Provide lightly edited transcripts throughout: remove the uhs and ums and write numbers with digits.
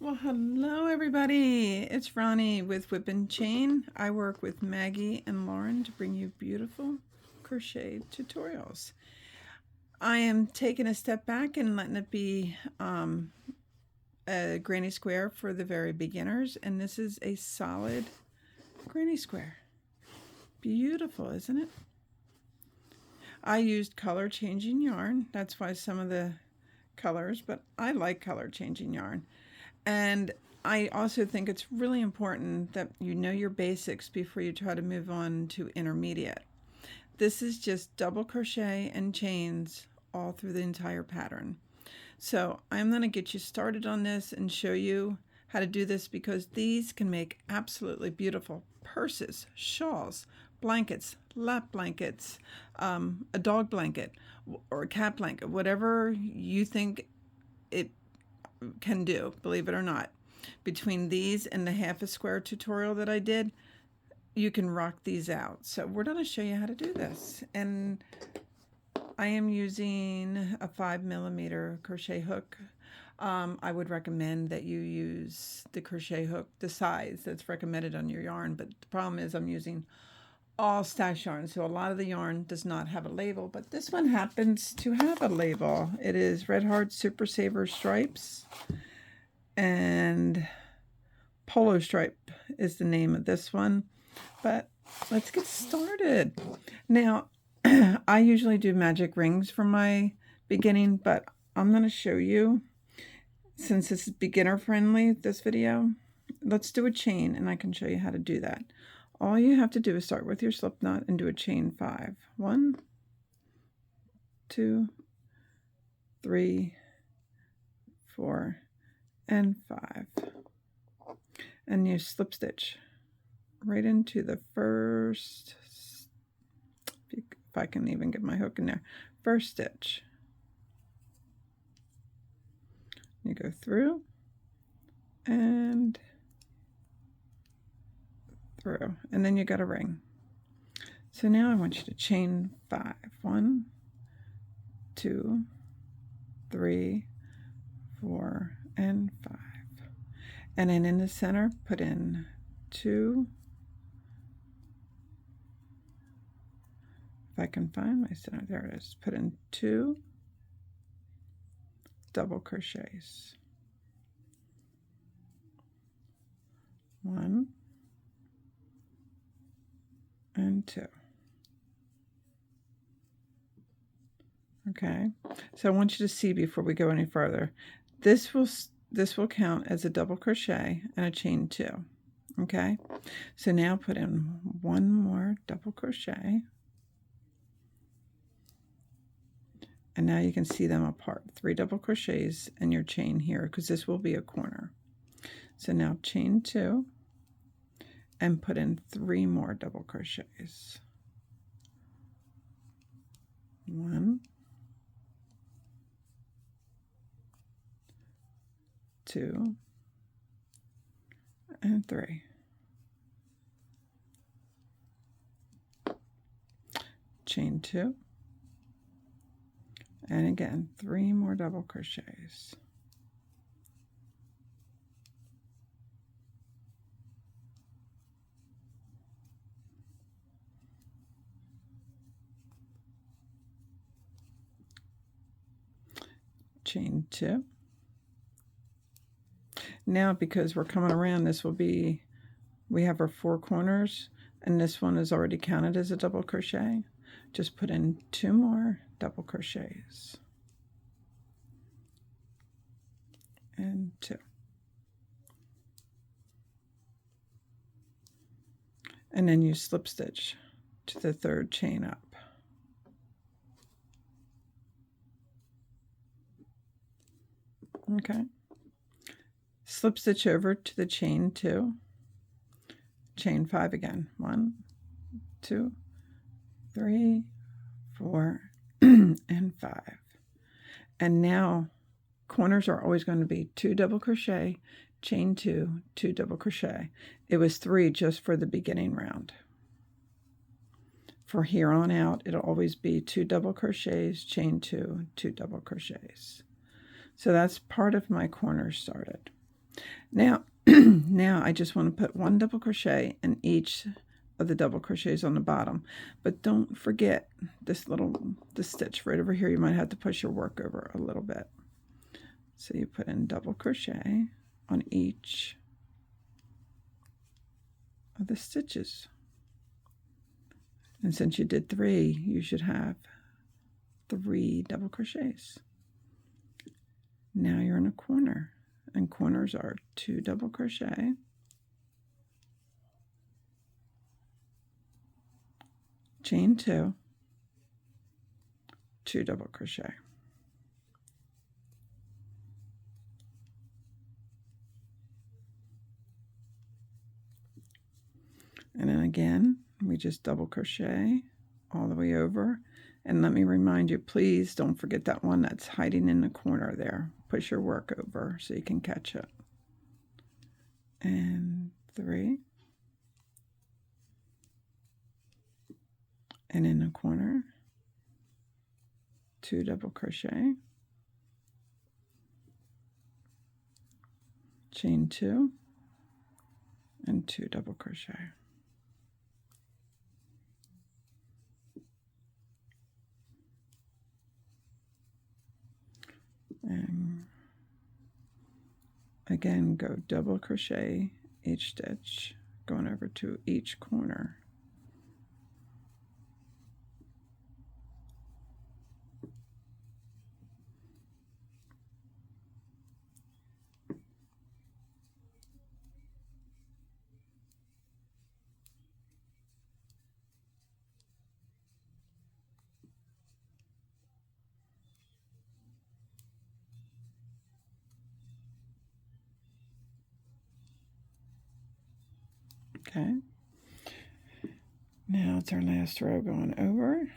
Well, hello everybody. It's Ronnie with Whip and Chain. I work with Maggie and Lauren to bring you beautiful crochet tutorials. I am taking a step back and letting it be a granny square for the very beginners, and this is a solid granny square. Beautiful, isn't it? I used color changing yarn. That's why some of the colors, but I like color changing yarn. And I also think it's really important that you know your basics before you try to move on to intermediate. This is just double crochet and chains all through the entire pattern. So I'm going to get you started on this and show you how to do this, because these can make absolutely beautiful purses, shawls, blankets, lap blankets, a dog blanket or a cat blanket, whatever you think it can do, believe it or not. Between these and the half a square tutorial that I did, you can rock these out. So we're going to show you how to do this. And I am using a 5mm crochet hook. I would recommend that you use the crochet hook, the size that's recommended on your yarn. But the problem is I'm using all stash yarn, so a lot of the yarn does not have a label, but this one happens to have a label. It is Red Heart Super Saver Stripes, and Polo Stripe is the name of this one. But let's get started. Now, I usually do magic rings for my beginning, but I'm going to show you, since this is beginner friendly, this video, let's do a chain and I can show you how to do that. All you have to do is start with your slip knot and do a chain 5. 1, 2, 3, 4, and 5. And you slip stitch right into the first, if I can even get my hook in there, first stitch. You go through and through, and then you got a ring. So now I want you to chain 5. 1, 2, 3, 4, and 5. And then in the center, put in 2. If I can find my center, there it is. Put in 2 double crochets. 1 and 2. Okay, so I want you to see before we go any further, this will count as a double crochet and a chain 2. Okay, so now put in 1 more double crochet, and now you can see them apart. 3 double crochets and your chain here, because this will be a corner. So now chain 2 and put in 3 more double crochets. 1, 2, and 3. Chain 2, and again 3 more double crochets. Chain 2. Now, because we're coming around, this will be, we have our 4 corners, and this one is already counted as a double crochet. Just put in 2 more double crochets and 2, and then you slip stitch to the 3rd chain up. Okay, slip stitch over to the chain 2, chain 5 again. 1, 2, 3, 4, and 5. And now corners are always going to be 2 double crochet, chain 2, 2 double crochet. It was 3 just for the beginning round. For here on out, it'll always be 2 double crochets, chain 2, 2 double crochets. So that's part of my corner started. Now, now I just want to put 1 double crochet in each of the double crochets on the bottom, but don't forget this stitch right over here. You might have to push your work over a little bit. So you put in double crochet on each of the stitches. And since you did 3, you should have 3 double crochets. Now you're in a corner, and corners are 2 double crochet, chain 2, 2 double crochet. And then again, we just double crochet all the way over. And let me remind you, please don't forget that one that's hiding in the corner there. Push your work over so you can catch it. And 3. And in the corner, 2 double crochet, chain 2, and 2 double crochet. And again, go double crochet each stitch, going over to each corner. Okay, now it's our last row going over.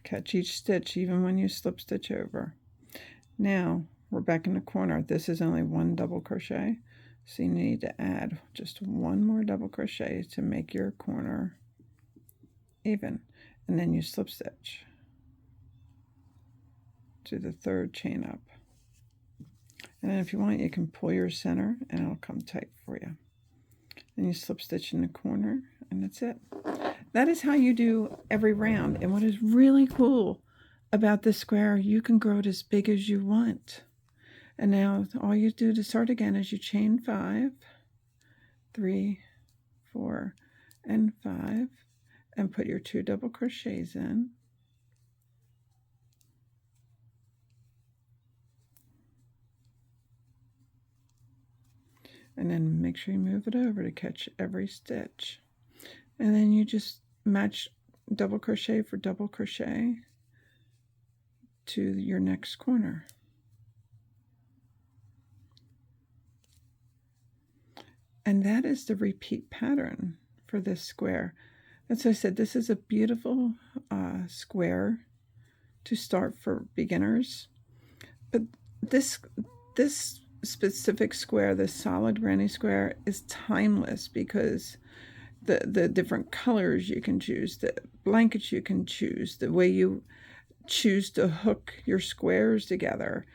Catch each stitch even when you slip stitch over. Now we're back in the corner. This is only 1 double crochet, so you need to add just 1 more double crochet to make your corner even, and then you slip stitch to the 3rd chain up. And then if you want, you can pull your center and it'll come tight for you. Then you slip stitch in the corner, and that's it. That is how you do every round. And what is really cool about this square, you can grow it as big as you want. And now all you do to start again is you chain 5, 3, 4, and 5, and put your 2 double crochets in. And then make sure you move it over to catch every stitch. And then you just match double crochet for double crochet to your next corner. And that is the repeat pattern for this square. As I said, this is a beautiful square to start for beginners. But this specific square, this solid granny square, is timeless because the different colors you can choose, the blankets you can choose, the way you choose to hook your squares together.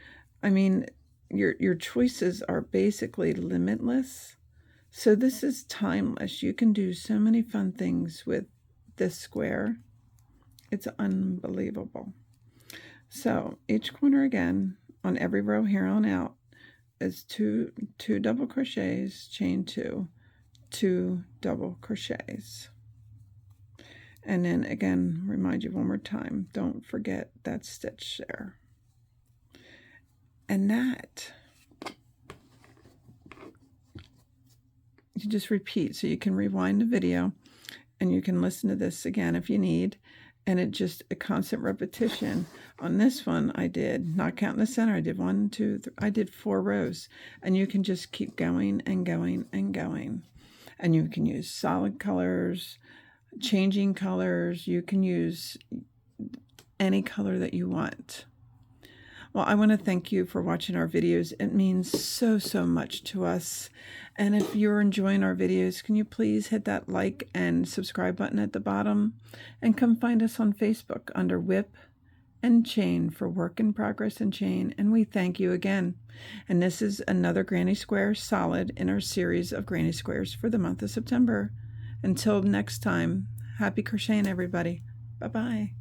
I mean, your choices are basically limitless. So this is timeless. You can do so many fun things with this square. It's unbelievable. So each corner again on every row here on out is two double crochets, chain 2, 2 double crochets. And then again, remind you one more time, don't forget that stitch there. And that you just repeat, so you can rewind the video and you can listen to this again if you need. And it just a constant repetition. On this one I did, not counting the center, I did 1, 2, 3, I did 4 rows. And you can just keep going and going and going. And you can use solid colors, changing colors. You can use any color that you want. Well, I want to thank you for watching our videos. It means so much to us. And if you're enjoying our videos, can you please hit that like and subscribe button at the bottom, and come find us on Facebook under Whip and Chain for Work in Progress and Chain. And we thank you again. And this is another Granny Square solid in our series of Granny Squares for the month of September. Until next time, happy crocheting, everybody. Bye-bye.